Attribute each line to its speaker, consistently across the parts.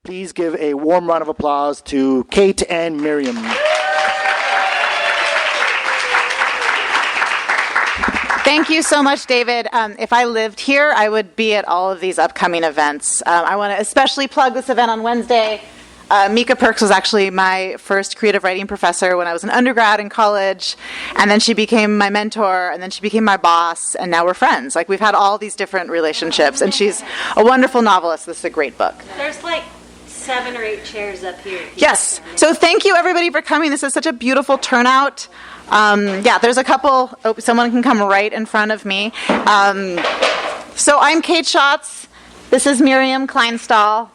Speaker 1: Please give a warm round of applause to Kate and Miriam.
Speaker 2: Thank you so much, David. If I lived here, I would be at all of these upcoming events. I want to especially plug this event on Wednesday. Mika Perks was actually my first creative writing professor when I was an undergrad in college, and then she became my mentor, and then she became my boss, and now we're friends. Like, we've had all these different relationships, and she's a wonderful novelist. This is a great book.
Speaker 3: There's like 7 or 8 chairs up here.
Speaker 2: Yes. So thank you, everybody, for coming. This is such a beautiful turnout. There's a couple. Someone can come right in front of me. So I'm Kate Schatz. This is Miriam Klein Stahl.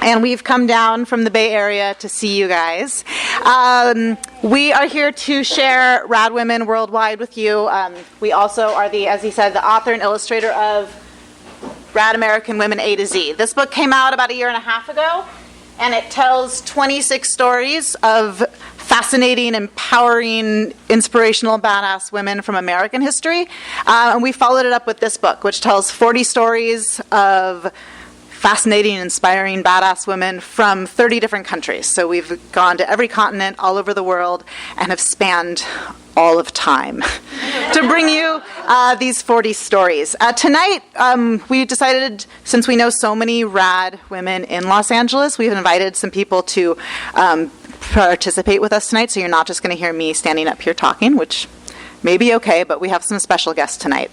Speaker 2: And we've come down from the Bay Area to see you guys. We are here to share Rad Women Worldwide with you. We also are as he said, the author and illustrator of Rad American Women A-Z. This book came out about 1.5 years ago, and it tells 26 stories of fascinating, empowering, inspirational, badass women from American history. And we followed it up with this book, which tells 40 stories of fascinating, inspiring, badass women from 30 different countries. So we've gone to every continent all over the world and have spanned all of time to bring you these 40 stories. Tonight, we decided, since we know so many rad women in Los Angeles, we've invited some people to participate with us tonight, so you're not just going to hear me standing up here talking, which may be okay, but we have some special guests tonight.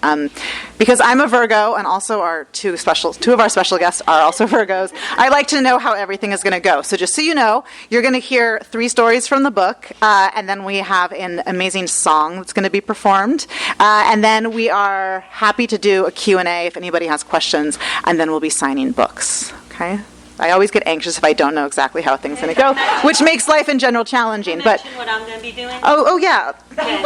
Speaker 2: Because I'm a Virgo, and also our two of our special guests are also Virgos, I like to know how everything is going to go. So just so you know, you're going to hear 3 stories from the book, and then we have an amazing song that's going to be performed. And then we are happy to do a Q&A if anybody has questions, and then we'll be signing books. Okay? I always get anxious if I don't know exactly how things are going to go, which makes life in general challenging. But
Speaker 3: what I'm going to be doing?
Speaker 2: Oh yeah.
Speaker 3: Okay.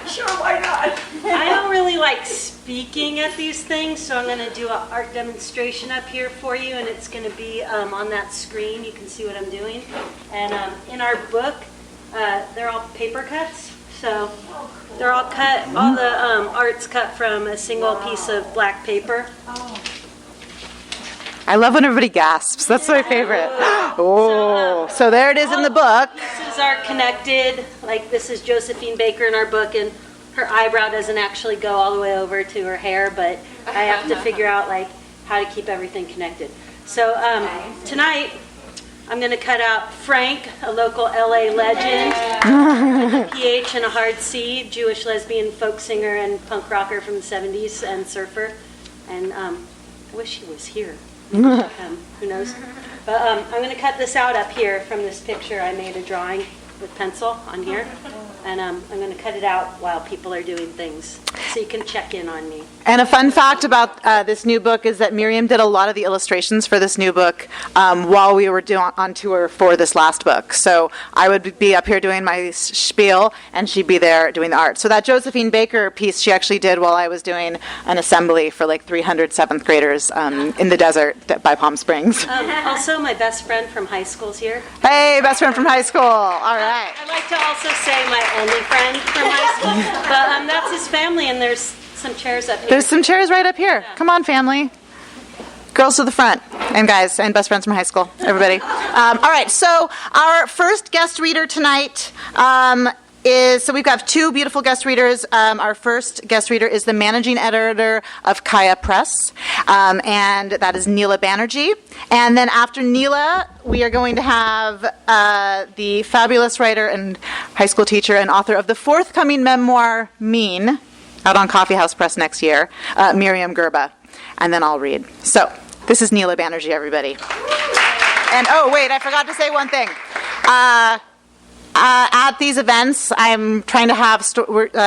Speaker 4: Sure, why not?
Speaker 3: I don't really like speaking at these things, so I'm going to do an art demonstration up here for you, and it's going to be on that screen. You can see what I'm doing. And in our book, they're all paper cuts, so they're all cut. All the art's cut from a single piece of black paper.
Speaker 2: I love when everybody gasps. That's my favorite. Oh, so there it is in the book.
Speaker 3: This is our connected, this is Josephine Baker in our book, and her eyebrow doesn't actually go all the way over to her hair, but I have to figure out how to keep everything connected. So tonight, I'm going to cut out Frank, a local LA legend, a PH and a hard C, Jewish lesbian folk singer and punk rocker from the 70s and surfer. And I wish he was here. Who knows? But I'm going to cut this out up here from this picture. I made a drawing with pencil on here, and I'm going to cut it out while people are doing things, so you can check in on me.
Speaker 2: And a fun fact about this new book is that Miriam did a lot of the illustrations for this new book while we were on tour for this last book. So I would be up here doing my spiel, and she'd be there doing the art. So that Josephine Baker piece she actually did while I was doing an assembly for 300 7th graders in the desert by Palm Springs.
Speaker 3: Also, my best friend from high school's here.
Speaker 2: Hey, best friend from high school. All right.
Speaker 3: I'd like to also say my only friend from high school, but that's his family, and there's some chairs up here.
Speaker 2: There's some chairs right up here. Come on, family. Girls to the front, and guys, and best friends from high school, everybody. All right, so our first guest reader tonight so we've got 2 beautiful guest readers. Our first guest reader is the managing editor of Kaya Press, and that is Neela Banerjee. And then after Neela, we are going to have the fabulous writer and high school teacher and author of the forthcoming memoir, Mean, out on Coffee House Press next year, Miriam Gerba. And then I'll read. So, this is Neela Banerjee, everybody. And, wait, I forgot to say one thing. At these events, I'm trying to have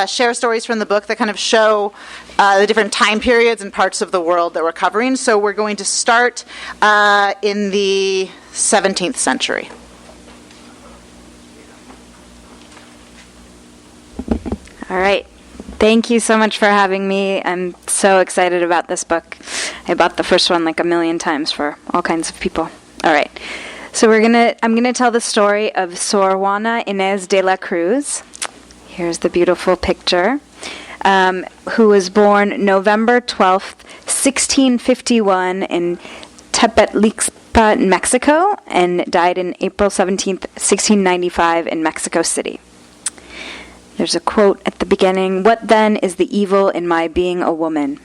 Speaker 2: share stories from the book that kind of show the different time periods and parts of the world that we're covering. So we're going to start in the 17th century.
Speaker 5: All right. Thank you so much for having me. I'm so excited about this book. I bought the first one 1 million times for all kinds of people. All right. So I'm gonna tell the story of Sor Juana Inés de la Cruz. Here's the beautiful picture. Who was born November 12th, 1651 in Tepetlixt, in Mexico and died in April 17th, 1695 in Mexico City. There's a quote at the beginning, "What then is the evil in my being a woman?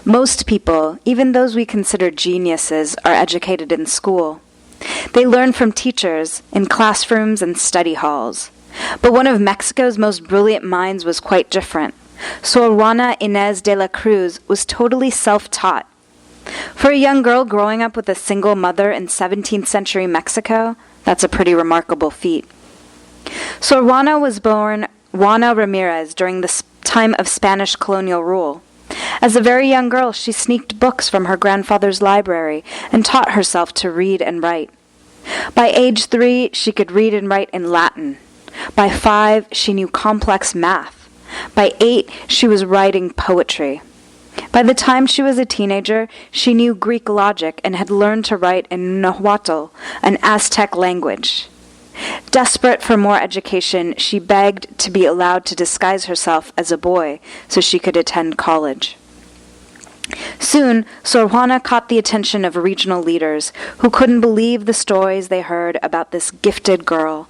Speaker 5: Most people, even those we consider geniuses, are educated in school. They learn from teachers, in classrooms and study halls. But one of Mexico's most brilliant minds was quite different. Sor Juana Inés de la Cruz was totally self-taught. For a young girl growing up with a single mother in 17th century Mexico, that's a pretty remarkable feat. Sor Juana was born Juana Ramirez during the time of Spanish colonial rule. As a very young girl, she sneaked books from her grandfather's library and taught herself to read and write. By age 3, she could read and write in Latin. By 5, she knew complex math. By 8, she was writing poetry. By the time she was a teenager, she knew Greek logic and had learned to write in Nahuatl, an Aztec language. Desperate for more education, she begged to be allowed to disguise herself as a boy so she could attend college. Soon, Sor Juana caught the attention of regional leaders who couldn't believe the stories they heard about this gifted girl.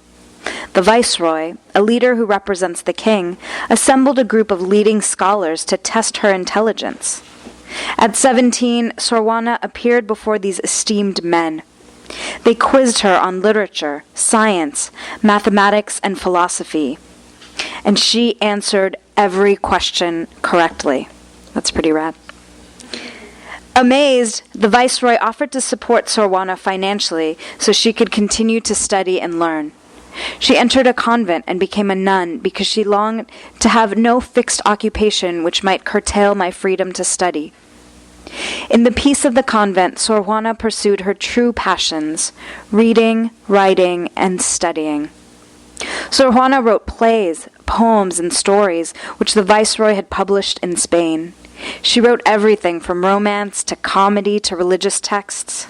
Speaker 5: The viceroy, a leader who represents the king, assembled a group of leading scholars to test her intelligence. At 17, Sor Juana appeared before these esteemed men. They quizzed her on literature, science, mathematics, and philosophy, and she answered every question correctly. That's pretty rad. Amazed, the viceroy offered to support Sor Juana financially so she could continue to study and learn. She entered a convent and became a nun because she longed to have no fixed occupation which might curtail my freedom to study. In the peace of the convent, Sor Juana pursued her true passions, reading, writing, and studying. Sor Juana wrote plays, poems, and stories which the viceroy had published in Spain. She wrote everything from romance to comedy to religious texts,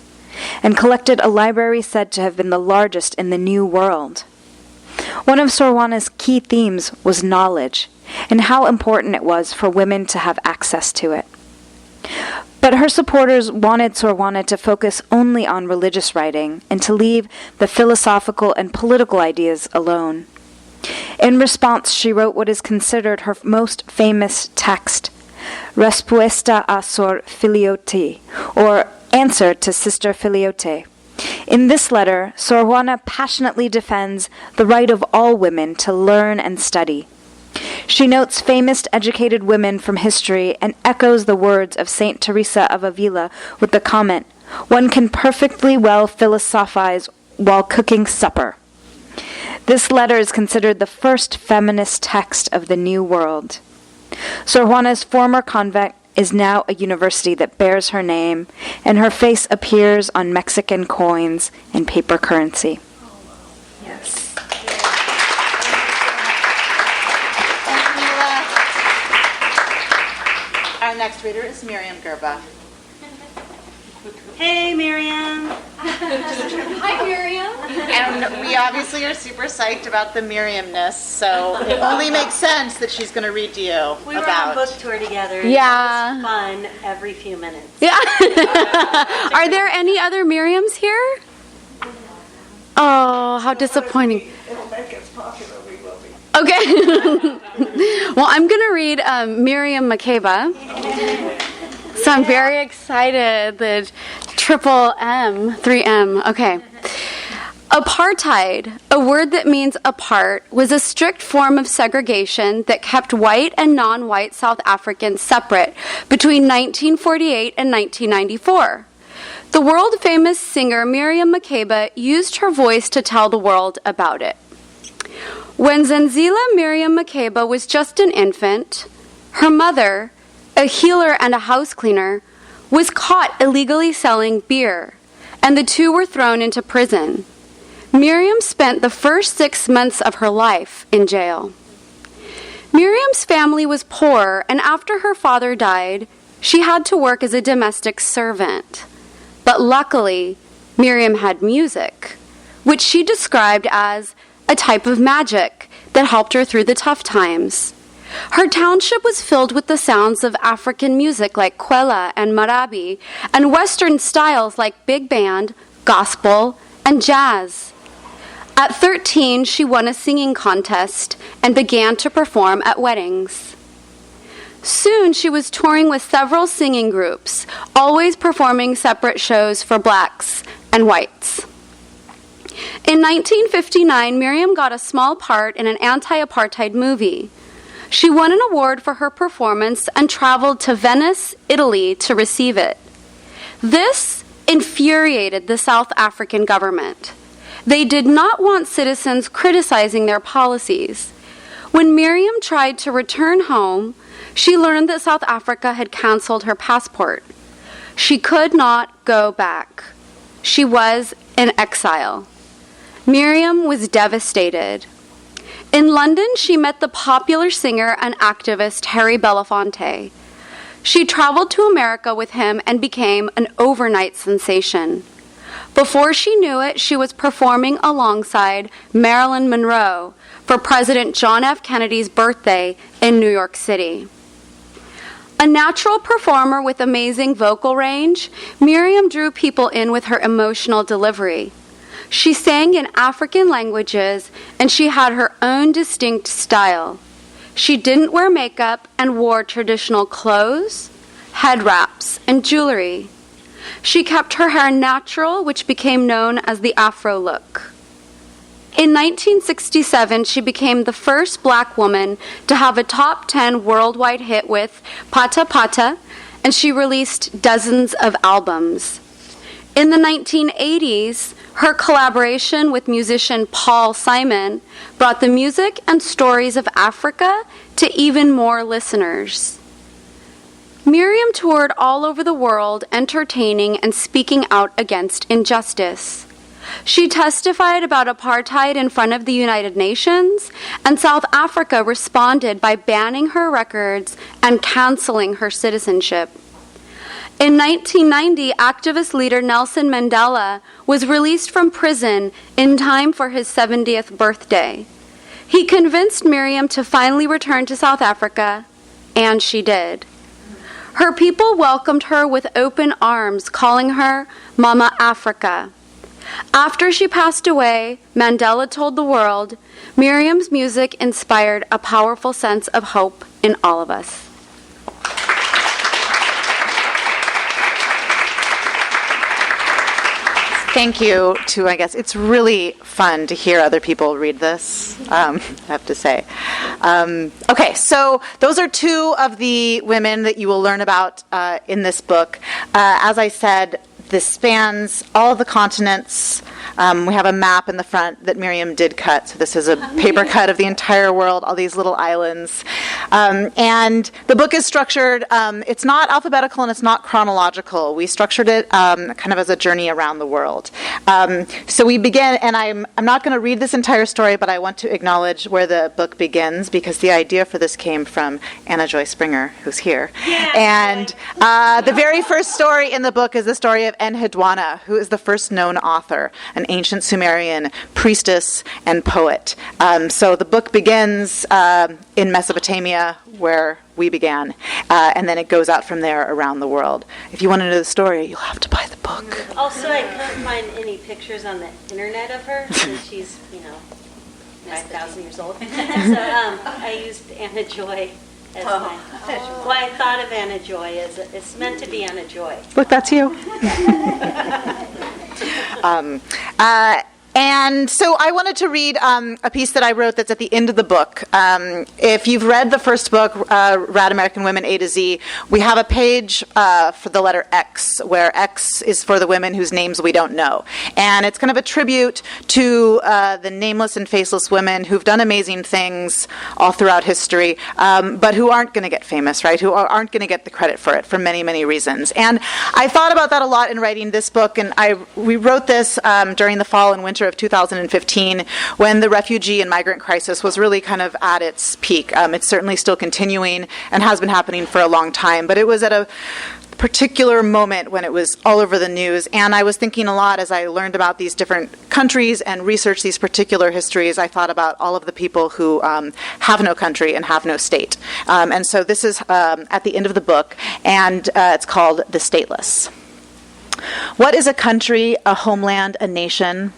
Speaker 5: and collected a library said to have been the largest in the New World. One of Sor Juana's key themes was knowledge, and how important it was for women to have access to it. But her supporters wanted Sor Juana to focus only on religious writing and to leave the philosophical and political ideas alone. In response, she wrote what is considered her most famous text, Respuesta a Sor Filiote, or Answer to Sister Filiote. In this letter, Sor Juana passionately defends the right of all women to learn and study. She notes famous educated women from history and echoes the words of Saint Teresa of Avila with the comment, "One can perfectly well philosophize while cooking supper." This letter is considered the first feminist text of the New World. Sor Juana's former convent is now a university that bears her name, and her face appears on Mexican coins and paper currency. Yes.
Speaker 2: Our next reader is Miriam Gerba.
Speaker 3: Hey, Miriam.
Speaker 4: Hi, Miriam.
Speaker 2: And we obviously are super psyched about the Miriamness, so it only makes sense that she's going to read to you
Speaker 3: We were
Speaker 2: about.
Speaker 3: on book tour together. And
Speaker 4: Yeah.
Speaker 3: It was fun every few minutes.
Speaker 4: Yeah. Are there any other Miriams here? Oh, how disappointing.
Speaker 6: It'll make us popular, we will be.
Speaker 4: Okay. Well, I'm going to read Miriam Makeba. So I'm very excited. The triple M, 3M. Okay. Apartheid, a word that means apart, was a strict form of segregation that kept white and non-white South Africans separate between 1948 and 1994. The world-famous singer Miriam Makeba used her voice to tell the world about it. When Zenzile Miriam Makeba was just an infant, her mother, a healer and a house cleaner, was caught illegally selling beer, and the two were thrown into prison. Miriam spent the first 6 months of her life in jail. Miriam's family was poor, and after her father died, she had to work as a domestic servant. But luckily, Miriam had music, which she described as a type of magic that helped her through the tough times. Her township was filled with the sounds of African music like kwela and marabi, and Western styles like big band, gospel, and jazz. At 13, she won a singing contest and began to perform at weddings. Soon, she was touring with several singing groups, always performing separate shows for blacks and whites. In 1959, Miriam got a small part in an anti-apartheid movie. She won an award for her performance and traveled to Venice, Italy, to receive it. This infuriated the South African government. They did not want citizens criticizing their policies. When Miriam tried to return home, she learned that South Africa had canceled her passport. She could not go back. She was in exile. Miriam was devastated. In London, she met the popular singer and activist Harry Belafonte. She traveled to America with him and became an overnight sensation. Before she knew it, she was performing alongside Marilyn Monroe for President John F. Kennedy's birthday in New York City. A natural performer with amazing vocal range, Miriam drew people in with her emotional delivery. She sang in African languages, and she had her own distinct style. She didn't wear makeup and wore traditional clothes, head wraps, and jewelry. She kept her hair natural, which became known as the Afro look. In 1967, she became the first black woman to have a top 10 worldwide hit with Pata Pata, and she released dozens of albums. In the 1980s, her collaboration with musician Paul Simon brought the music and stories of Africa to even more listeners. Miriam toured all over the world, entertaining and speaking out against injustice. She testified about apartheid in front of the United Nations, and South Africa responded by banning her records and canceling her citizenship. In 1990, activist leader Nelson Mandela was released from prison in time for his 70th birthday. He convinced Miriam to finally return to South Africa, and she did. Her people welcomed her with open arms, calling her Mama Africa. After she passed away, Mandela told the world, Miriam's music inspired a powerful sense of hope in all of us.
Speaker 2: Thank you to, I guess, it's really fun to hear other people read this, I have to say. Okay, so those are two of the women that you will learn about in this book. As I said, this spans all of the continents. We have a map in the front that Miriam did cut. So this is a paper cut of the entire world, all these little islands. And the book is structured, it's not alphabetical and it's not chronological. We structured it kind of as a journey around the world. So we begin, and I'm not going to read this entire story, but I want to acknowledge where the book begins, because the idea for this came from Anna Joy Springer, who's here. Yeah, and the very first story in the book is the story of Enheduanna, who is the first known author, an ancient Sumerian priestess and poet. So the book begins in Mesopotamia, where we began, and then it goes out from there around the world. If you want to know the story, you'll have to buy the book.
Speaker 3: Also, I couldn't find any pictures on the internet of her, since she's, 5,000 years old. So I used Anna Joy as my... Well, I thought of Anna Joy as it's meant to be Anna Joy.
Speaker 2: Look, that's you. And so I wanted to read a piece that I wrote that's at the end of the book. If you've read the first book, Rad American Women A-Z, we have a page for the letter X, where X is for the women whose names we don't know. And it's kind of a tribute to the nameless and faceless women who've done amazing things all throughout history, but who aren't going to get famous, right? Who aren't going to get the credit for it for many, many reasons. And I thought about that a lot in writing this book, and we wrote this during the fall and winter of 2015, when the refugee and migrant crisis was really kind of at its peak. It's certainly still continuing and has been happening for a long time, but it was at a particular moment when it was all over the news, and I was thinking a lot as I learned about these different countries and researched these particular histories. I thought about all of the people who have no country and have no state. And so this is at the end of the book, and it's called The Stateless. What is a country, a homeland, a nation?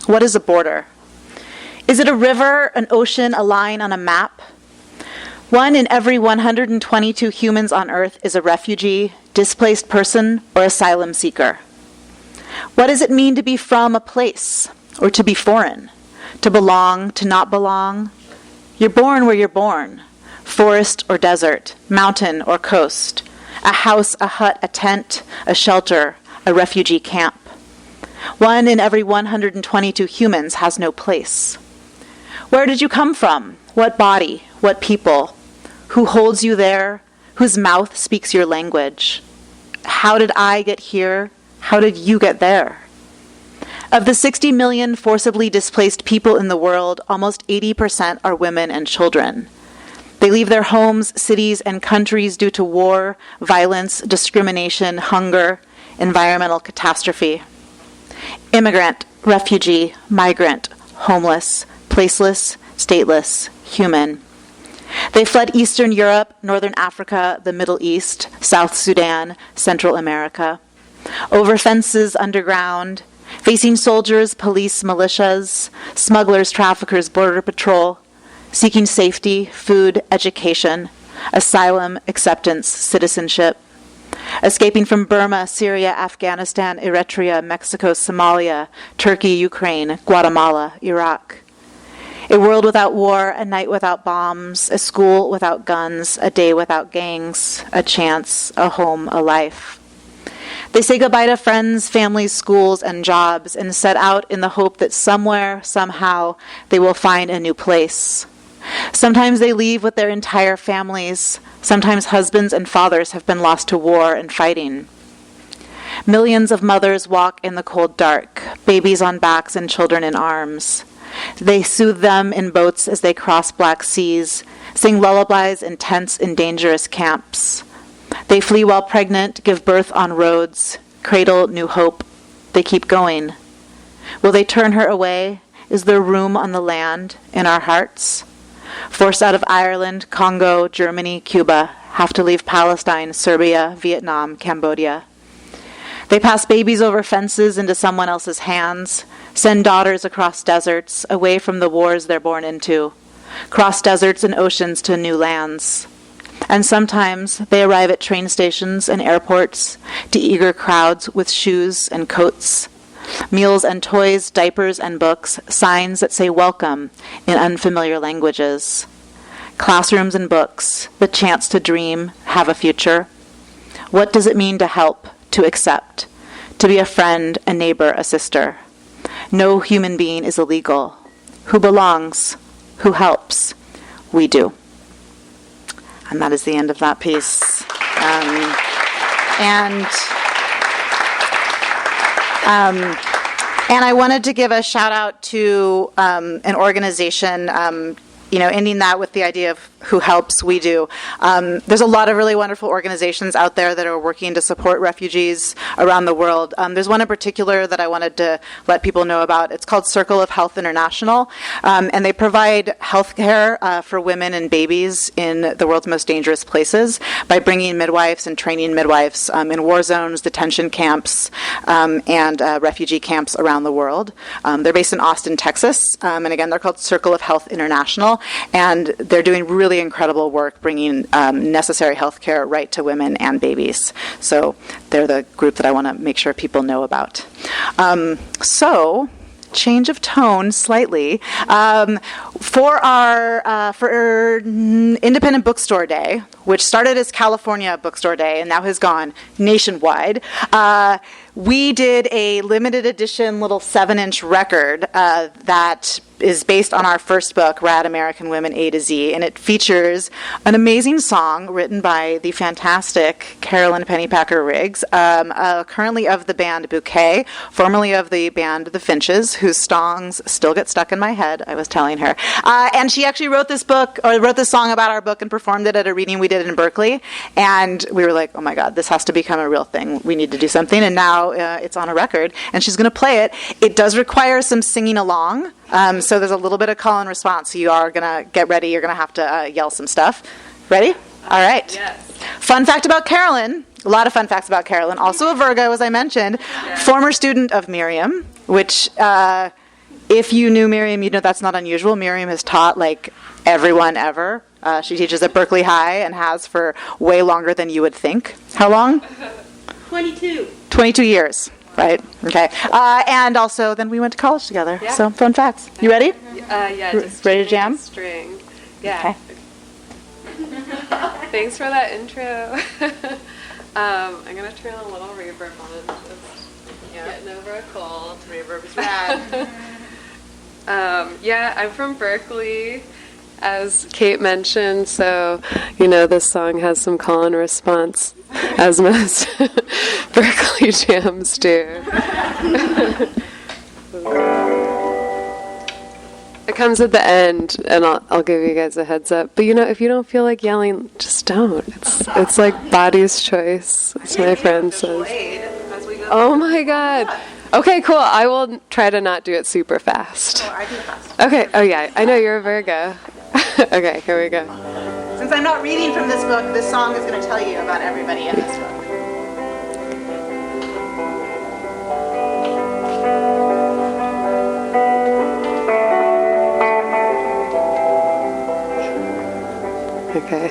Speaker 2: What is a border? Is it a river, an ocean, a line on a map? 1 in every 122 humans on Earth is a refugee, displaced person, or asylum seeker. What does it mean to be from a place, or to be foreign? To belong, to not belong? You're born where you're born. Forest or desert, mountain or coast. A house, a hut, a tent, a shelter, a refugee camp. 1 in every 122 humans has no place. Where did you come from? What body? What people? Who holds you there? Whose mouth speaks your language? How did I get here? How did you get there? Of the 60 million forcibly displaced people in the world, almost 80% are women and children. They leave their homes, cities, and countries due to war, violence, discrimination, hunger, environmental catastrophe. Immigrant, refugee, migrant, homeless, placeless, stateless, human. They fled Eastern Europe, Northern Africa, the Middle East, South Sudan, Central America. Over fences underground, facing soldiers, police, militias, smugglers, traffickers, border patrol, seeking safety, food, education, asylum, acceptance, citizenship. Escaping from Burma, Syria, Afghanistan, Eritrea, Mexico, Somalia, Turkey, Ukraine, Guatemala, Iraq. A world without war, a night without bombs, a school without guns, a day without gangs, a chance, a home, a life. They say goodbye to friends, families, schools, and jobs, and set out in the hope that somewhere, somehow, they will find a new place. Sometimes they leave with their entire families. Sometimes husbands and fathers have been lost to war and fighting. Millions of mothers walk in the cold dark, babies on backs and children in arms. They soothe them in boats as they cross black seas, sing lullabies in tents in dangerous camps. They flee while pregnant, give birth on roads, cradle new hope. They keep going. Will they turn her away? Is there room on the land, in our hearts? Forced out of Ireland, Congo, Germany, Cuba, have to leave Palestine, Serbia, Vietnam, Cambodia. They pass babies over fences into someone else's hands, send daughters across deserts, away from the wars they're born into, cross deserts and oceans to new lands. And sometimes they arrive at train stations and airports to eager crowds with shoes and coats, meals and toys, diapers and books, signs that say welcome in unfamiliar languages, classrooms and books, the chance to dream, have a future. What does it mean to help, to accept, to be a friend, a neighbor, a sister? No human being is illegal. Who belongs? Who helps? We do. And that is the end of that piece. And I wanted to give a shout out to an organization, ending that with the idea of who helps, we do. There's a lot of really wonderful organizations out there that are working to support refugees around the world. There's one in particular that I wanted to let people know about. It's called Circle of Health International, and they provide health care for women and babies in the world's most dangerous places by bringing midwives and training midwives in war zones, detention camps, and refugee camps around the world. They're based in Austin, Texas, and again, they're called Circle of Health International, and they're doing really incredible work bringing necessary health care right to women and babies. So they're the group that I want to make sure people know about. So, change of tone slightly. For Independent Bookstore Day, which started as California Bookstore Day and now has gone nationwide, we did a limited edition little 7-inch record that is based on our first book, Rad American Women A-Z, and it features an amazing song written by the fantastic Carolyn Pennypacker Riggs, currently of the band Bouquet, formerly of the band The Finches, whose songs still get stuck in my head, I was telling her. And she actually wrote this song about our book and performed it at a reading we did in Berkeley, and we were like, oh my God, this has to become a real thing. We need to do something, and now it's on a record, and she's going to play it. It does require some singing along, so there's a little bit of call and response. So you are going to get ready. You're going to have to yell some stuff. Ready? All right.
Speaker 6: Yes.
Speaker 2: Fun fact about Carolyn. A lot of fun facts about Carolyn. Also a Virgo, as I mentioned. Yeah. Former student of Miriam, which if you knew Miriam, you'd know that's not unusual. Miriam has taught like everyone ever. She teaches at Berkeley High and has for way longer than you would think. How long?
Speaker 3: 22.
Speaker 2: 22 years. Right. Okay. And also, then we went to college together. Yeah. So, fun facts. You ready?
Speaker 6: Yeah. Just
Speaker 2: ready to jam?
Speaker 6: String. Yeah. Okay. Thanks for that intro. I'm gonna turn a little reverb on. Getting over a cold. Reverb is rad. Yeah, I'm from Berkeley, as Kate mentioned. So, this song has some call and response, as most Berkeley jams do. It comes at the end, and I'll give you guys a heads up. But if you don't feel like yelling, just don't. It's like body's choice, as my friend says. Oh my God. Okay, cool. I will try to not do it super fast.
Speaker 2: Oh, I do fast.
Speaker 6: Okay. Oh yeah, I know you're a Virgo. Okay, here we go.
Speaker 2: Since I'm not reading from this book, this song is going to tell you about everybody in this book.
Speaker 6: Okay.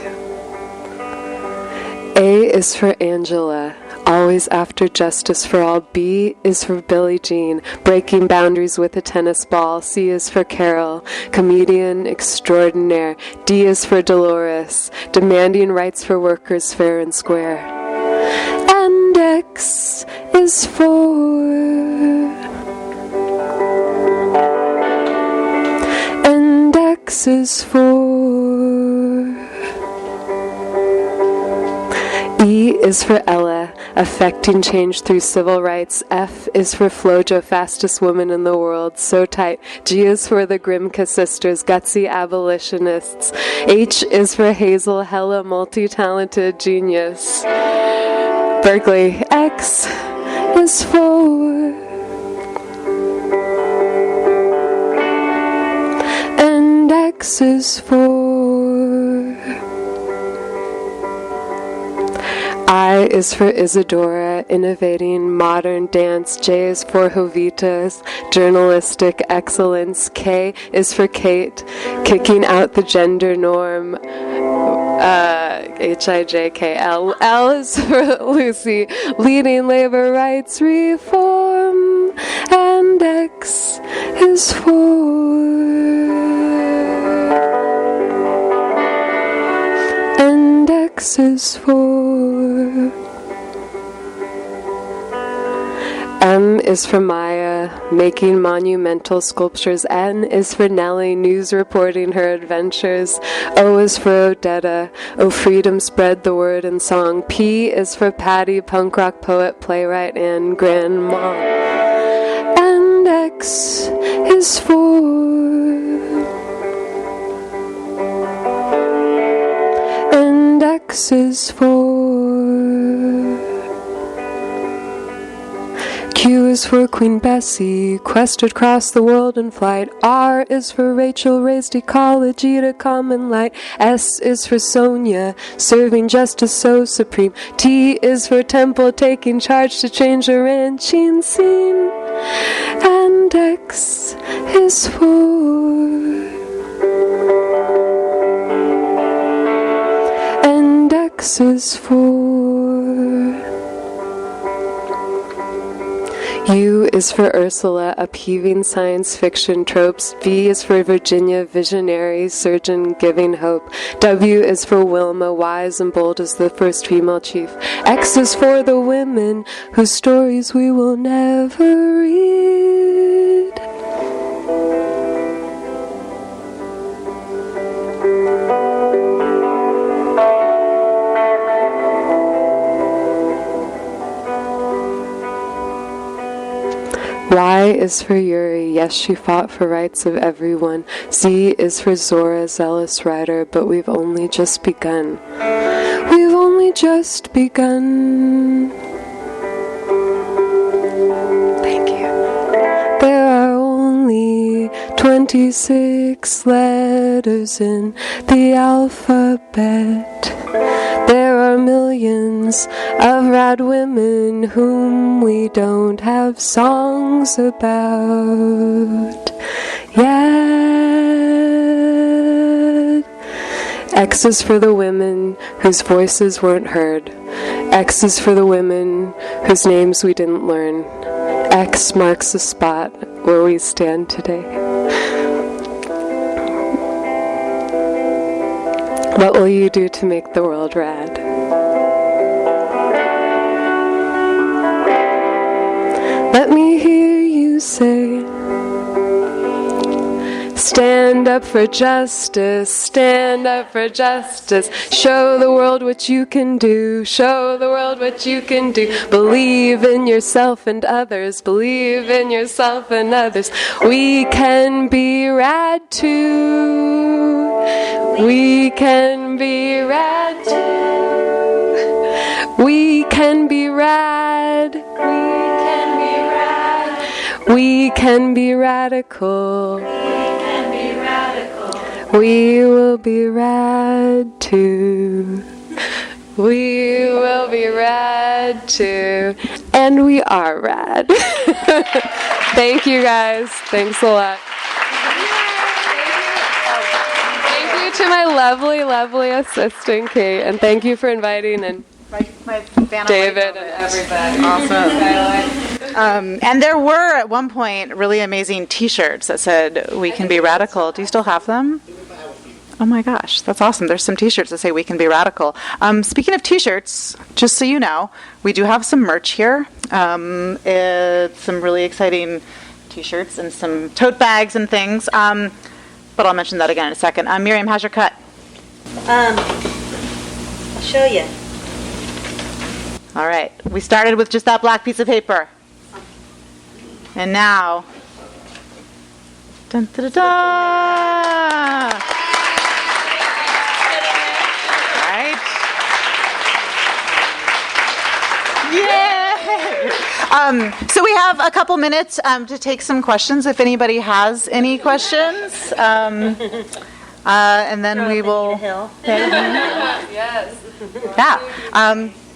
Speaker 6: A is for Angela, always after justice for all. B is for Billie Jean, breaking boundaries with a tennis ball. C is for Carol, comedian extraordinaire. D is for Dolores, demanding rights for workers fair and square. And X is for... And X is for... E is for Ella, affecting change through civil rights. F is for Flojo, fastest woman in the world, so tight. G is for the Grimke sisters, gutsy abolitionists. H is for Hazel, hella multi-talented genius. Berkeley. X is for... And X is for... I is for Isadora, innovating modern dance. J is for Jovitas, journalistic excellence. K is for Kate, kicking out the gender norm. H-I-J-K-L. L is for Lucy, leading labor rights reform. And X is for... And X is for... M is for Maya, making monumental sculptures. N is for Nellie, news reporting her adventures. O is for Odetta, O freedom, spread the word in song. P is for Patty, punk rock poet, playwright, and grandma. And X is for... And X is for... Q is for Queen Bessie, quested across the world in flight. R is for Rachel, raised ecology to common light. S is for Sonia, serving justice so supreme. T is for Temple, taking charge to change the ranching scene. And X is for... And X is for... U is for Ursula, upheaving science fiction tropes. V is for Virginia, visionary, surgeon giving hope. W is for Wilma, wise and bold as the first female chief. X is for the women whose stories we will never read. Y is for Yuri, yes, she fought for rights of everyone. Z is for Zora, zealous rider, but we've only just begun. We've only just begun. Thank you. There are only 26 letters in the alphabet. There are millions of rad women whom we don't have songs about yet. X is for the women whose voices weren't heard. X is for the women whose names we didn't learn. X marks the spot where we stand today. What will you do to make the world rad? Let me hear you say, stand up for justice, stand up for justice. Show the world what you can do, show the world what you can do. Believe in yourself and others, believe in yourself and others. We can be rad too. We can be rad too. We can be rad. We can be rad. We can be radical. We can be radical. We will be rad too. We will be rad too. And we are rad. Thank you guys. Thanks a lot. To my lovely, lovely assistant, Kate, and thank you for inviting and
Speaker 2: My
Speaker 6: David and everybody.
Speaker 2: Awesome. And there were at one point really amazing T-shirts that said "We can be radical." Do you still have them? Oh my gosh, that's awesome. There's some T-shirts that say "We can be radical." Speaking of T-shirts, just so you know, we do have some merch here. It's some really exciting T-shirts and some tote bags and things. But I'll mention that again in a second. Miriam, how's your cut?
Speaker 3: I'll show you.
Speaker 2: All right. We started with just that black piece of paper. And now... Dun, da, da, da. Right? Yay! So we have a couple minutes to take some questions if anybody has any questions. And then we will...
Speaker 6: Yes.
Speaker 2: Yeah.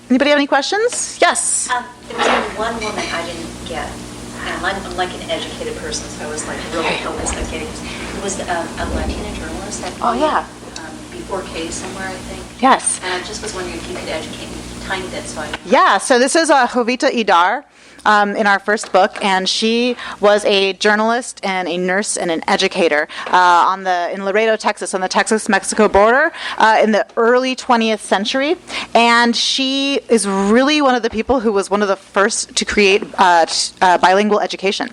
Speaker 2: Anybody have any questions? Yes.
Speaker 7: There was only one woman I didn't get, and I'm like an educated person, so I was like really focused on getting this. It was a Latina journalist that before Kate somewhere, I think.
Speaker 2: Yes.
Speaker 7: And I just was wondering if you could educate me a tiny bit.
Speaker 2: Yeah, so this is Jovita Idar. In our first book, and she was a journalist and a nurse and an educator in Laredo, Texas, on the Texas-Mexico border in the early 20th century. And she is really one of the people who was one of the first to create bilingual education.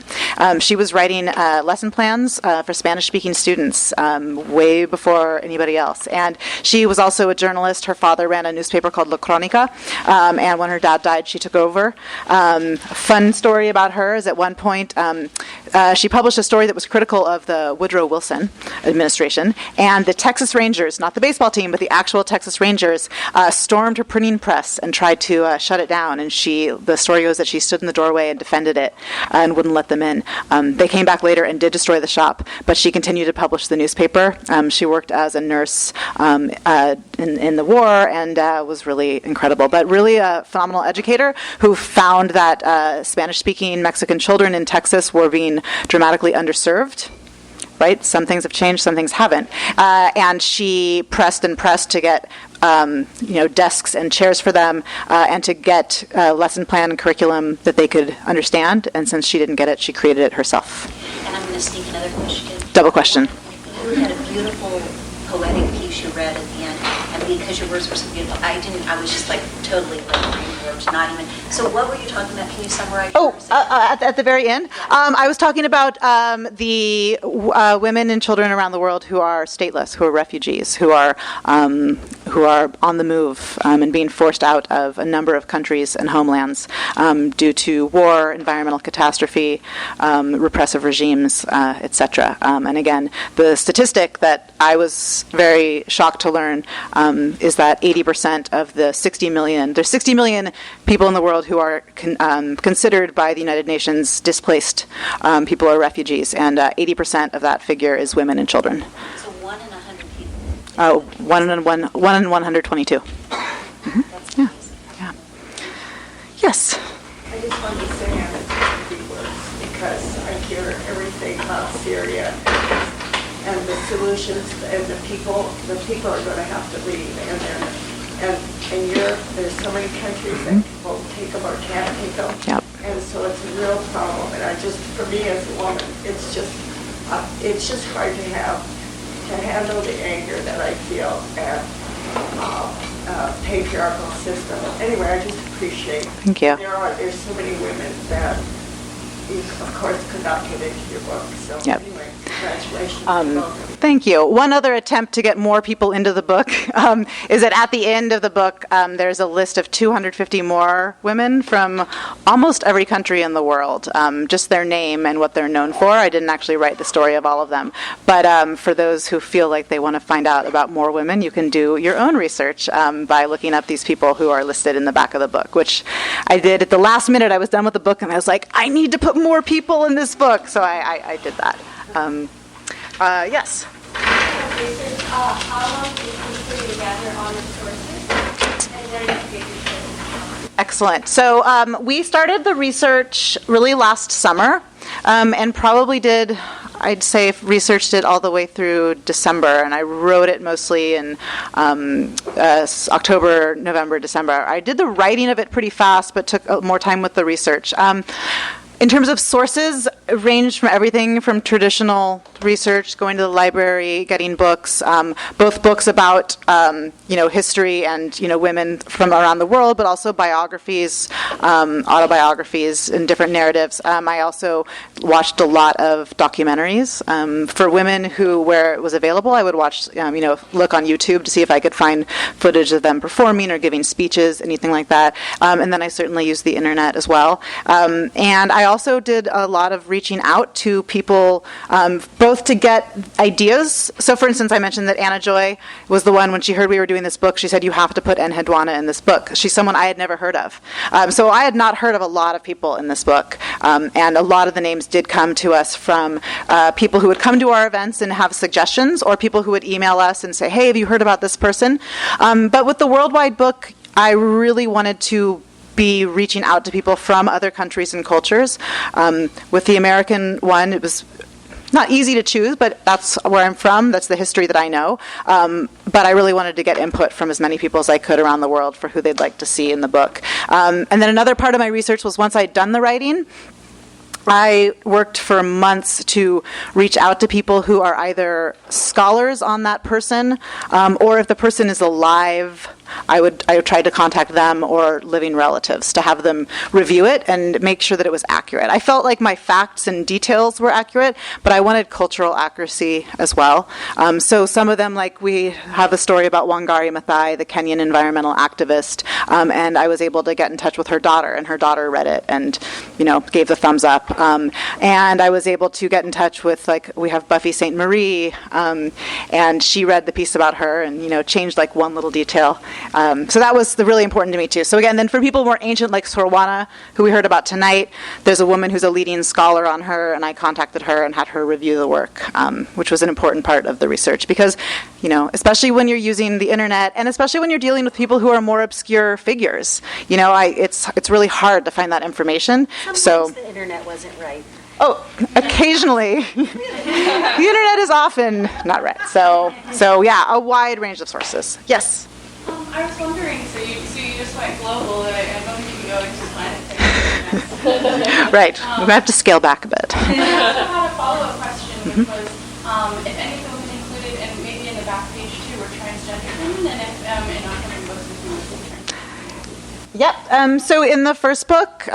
Speaker 2: She was writing lesson plans for Spanish-speaking students way before anybody else. And she was also a journalist. Her father ran a newspaper called La Crónica, and when her dad died, she took over. Fun story about her is at one point she published a story that was critical of the Woodrow Wilson administration, and the Texas Rangers, not the baseball team, but the actual Texas Rangers, stormed her printing press and tried to shut it down. And the story goes that she stood in the doorway and defended it and wouldn't let them in. They came back later and did destroy the shop, but she continued to publish the newspaper. She worked as a nurse in the war and was really incredible, but really a phenomenal educator who found that Spanish-speaking Mexican children in Texas were being dramatically underserved. Right? Some things have changed, some things haven't. And she pressed and pressed to get desks and chairs for them, and to get lesson plan and curriculum that they could understand. And since she didn't get it, she created it herself.
Speaker 7: And I'm going to sneak another question.
Speaker 2: Double question.
Speaker 7: You had a beautiful poetic piece you read at the end, and because your words were so beautiful, I was just like totally like brainwashed, not even. So what were you talking about? Can you summarize?
Speaker 2: At the very end, I was talking about the women and children around the world who are stateless, who are refugees, who are on the move and being forced out of a number of countries and homelands due to war, environmental catastrophe, repressive regimes, etc. And again, the statistic that I was very shocked to learn is that 80% of the 60 million people in the world who are considered by the United Nations displaced people or refugees, and 80% of that figure is women and children.
Speaker 7: So 1 in 100 people.
Speaker 2: 1 in 122. Mm-hmm.
Speaker 7: That's amazing.
Speaker 2: Yeah. Yes.
Speaker 8: I just wanted to say on the 50 words because I hear everything about Syria and the solutions, and the people are going to have to leave, and in Europe there's so many countries that won't take them or can't take them, and so it's a real problem. And for me as a woman, it's just hard to handle the anger that I feel at patriarchal system. Anyway, I just appreciate.
Speaker 2: Thank you.
Speaker 8: There's so many women that you, of course, could not get into your book. So anyway, congratulations.
Speaker 2: Thank you. One other attempt to get more people into the book is that at the end of the book, there's a list of 250 more women from almost every country in the world, just their name and what they're known for. I didn't actually write the story of all of them. But for those who feel like they want to find out about more women, you can do your own research by looking up these people who are listed in the back of the book, which I did at the last minute. I was done with the book, and I was like, I need to put more people in this book. So I did that. Yes?
Speaker 9: How long did you put together all the sources? And where did you get your sources?
Speaker 2: Excellent. So we started the research really last summer and probably did, I'd say, researched it all the way through December, and I wrote it mostly in October, November, December. I did the writing of it pretty fast, but took more time with the research. In terms of sources, it ranged from everything from traditional research, going to the library, getting books, both books about history and women from around the world, but also biographies, autobiographies, and different narratives. I also watched a lot of documentaries for women where it was available. I would watch, look on YouTube to see if I could find footage of them performing or giving speeches, anything like that. And then I certainly used the internet as well. And I also did a lot of reaching out to people, both to get ideas. So, for instance, I mentioned that Anna Joy was the one, when she heard we were doing this book, she said, you have to put Enheduanna in this book. She's someone I had never heard of. So I had not heard of a lot of people in this book. And a lot of the names did come to us from people who would come to our events and have suggestions, or people who would email us and say, hey, have you heard about this person? But with the worldwide book, I really wanted to be reaching out to people from other countries and cultures. With the American one, it was not easy to choose, but that's where I'm from. That's the history that I know. But I really wanted to get input from as many people as I could around the world for who they'd like to see in the book. And then another part of my research was, once I'd done the writing, I worked for months to reach out to people who are either scholars on that person, or if the person is alive, I would try to contact them or living relatives to have them review it and make sure that it was accurate. I felt like my facts and details were accurate, but I wanted cultural accuracy as well. So some of them, like we have a story about Wangari Maathai, the Kenyan environmental activist, and I was able to get in touch with her daughter, and her daughter read it and gave the thumbs up. And I was able to get in touch with, we have Buffy St. Marie, and she read the piece about her and changed one little detail. So that was really important to me too. So again, then for people more ancient like Sorwana, who we heard about tonight, there's a woman who's a leading scholar on her, and I contacted her and had her review the work, which was an important part of the research because, especially when you're using the internet, and especially when you're dealing with people who are more obscure figures, it's really hard to find that information.
Speaker 3: Sometimes the internet wasn't right.
Speaker 2: Oh, occasionally. The internet is often not right. So yeah, a wide range of sources. Yes?
Speaker 9: How I was wondering, so you just went global, and I don't think you can go into planetary.
Speaker 2: Right. We might have to scale back a bit.
Speaker 9: And I also had a follow-up question, which was if any of the women included, and maybe in the back page too, were transgender women, and if in upcoming books if you would be transgender.
Speaker 2: Yep. So in the first book,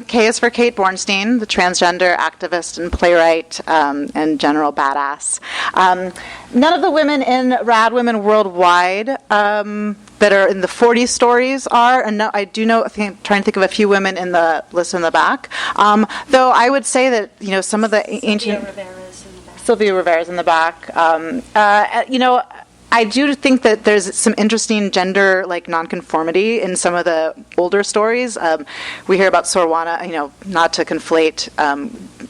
Speaker 2: K is for Kate Bornstein, the transgender activist and playwright and general badass. None of the women in Rad Women Worldwide that are in the 40 stories are, and no, I do know, trying to think of a few women in the list in the back. Though I would say that, some of the ancient... Sylvia Rivera's in the back. I do think that there's some interesting gender nonconformity in some of the older stories. We hear about Sorwana, not to conflate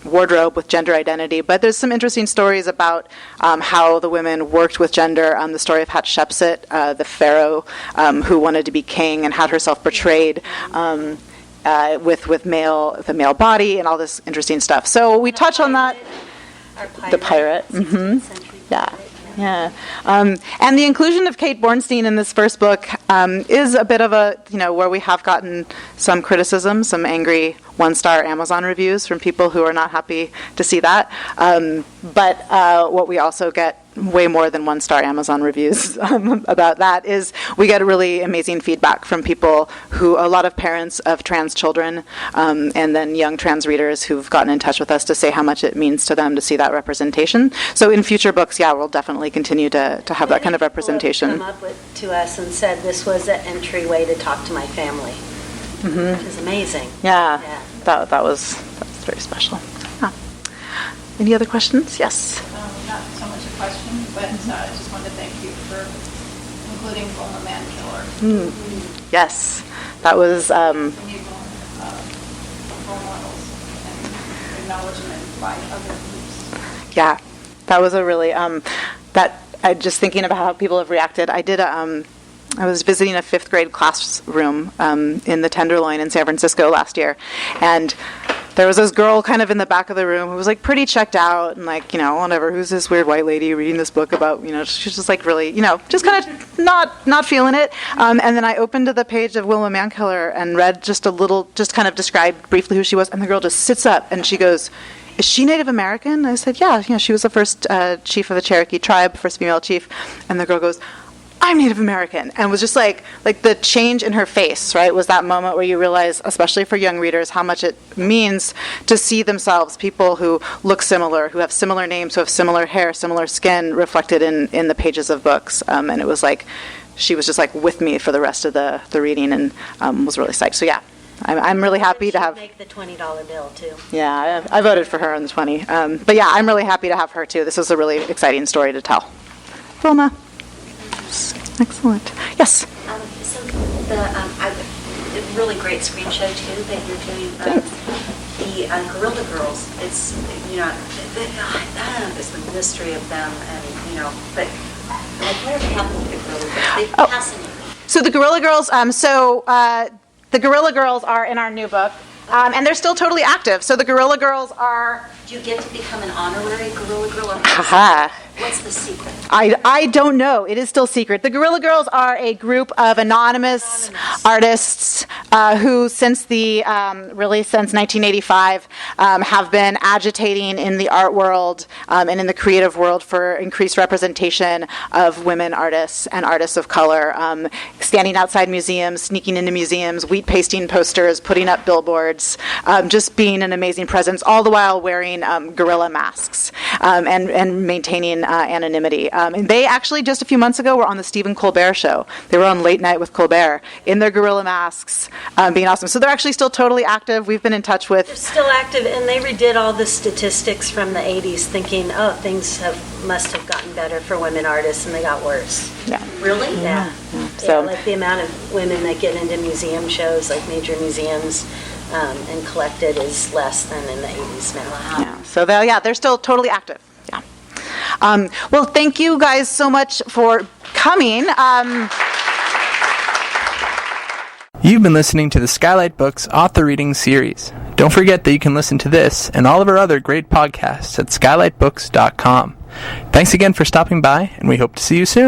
Speaker 2: wardrobe with gender identity, but there's some interesting stories about how the women worked with gender. The story of Hatshepsut, the pharaoh who wanted to be king and had herself portrayed with the male body and all this interesting stuff. So we touch on that. The pirate. Yeah. Yeah. And the inclusion of Kate Bornstein in this first book is a bit of a, where we have gotten some criticism, some angry one-star Amazon reviews from people who are not happy to see that. But what we also get way more than one-star Amazon reviews about that is we get really amazing feedback from people a lot of parents of trans children and then young trans readers who've gotten in touch with us to say how much it means to them to see that representation. So in future books, we'll definitely continue to have that kind of representation.
Speaker 3: Come up to us and said this was an entryway to talk to my family, which is amazing.
Speaker 2: Yeah. That was very special. Yeah. Any other questions? Yes.
Speaker 9: Not so much a question, but I just wanted to thank you for including Wilma Mankiller.
Speaker 2: Yes, that was
Speaker 9: Role models and acknowledgement by other groups.
Speaker 2: Yeah, that was a really just thinking about how people have reacted. I was visiting a 5th grade classroom in the Tenderloin in San Francisco last year, and there was this girl kind of in the back of the room who was pretty checked out and whatever, who's this weird white lady reading this book about, she's just really, just kind of not feeling it. And then I opened to the page of Wilma Mankiller and read just a little, just kind of described briefly who she was, and the girl just sits up and she goes, "Is she Native American?" I said, yeah, she was the first chief of the Cherokee tribe, first female chief. And the girl goes, "I'm Native American," and was just like the change in her face, right, was that moment where you realize, especially for young readers, how much it means to see themselves, people who look similar, who have similar names, who have similar hair, similar skin, reflected in the pages of books. And it was she was just with me for the rest of the reading, and was really psyched. So yeah, I'm really happy to have...
Speaker 3: make the $20 bill, too.
Speaker 2: Yeah, I voted for her on the 20. But yeah, I'm really happy to have her, too. This was a really exciting story to tell. Wilma. Excellent. Yes?
Speaker 7: So the really great screen show, too, that you're doing. The Guerrilla Girls, it's, I don't know if it's the mystery of them, and, but whatever happened to the Guerrilla Girls? They fascinate me.
Speaker 2: So the Guerrilla Girls, the Guerrilla Girls are in our new book, and they're still totally active. So the Guerrilla Girls are...
Speaker 7: Do you get to become an honorary Guerrilla Girl? What's the secret?
Speaker 2: I don't know. It is still secret. The Guerrilla Girls are a group of anonymous artists who, since 1985, have been agitating in the art world and in the creative world for increased representation of women artists and artists of color, standing outside museums, sneaking into museums, wheat pasting posters, putting up billboards, just being an amazing presence, all the while wearing gorilla masks and maintaining anonymity. And they actually, just a few months ago, were on the Stephen Colbert show. They were on Late Night with Colbert in their gorilla masks, being awesome. So they're actually still totally active. We've been in touch with...
Speaker 3: They're still active, and they redid all the statistics from the 80s, thinking, things must have gotten better for women artists, and they got worse.
Speaker 2: Yeah.
Speaker 7: Really?
Speaker 3: Yeah. So, like the amount of women that get into museum shows, like major museums, and collected is less than in the 80s now.
Speaker 2: Wow. Yeah. So they're still totally active. Yeah. Well, thank you guys so much for coming.
Speaker 10: You've been listening to the Skylight Books Author Reading Series. Don't forget that you can listen to this and all of our other great podcasts at skylightbooks.com. Thanks again for stopping by, and we hope to see you soon.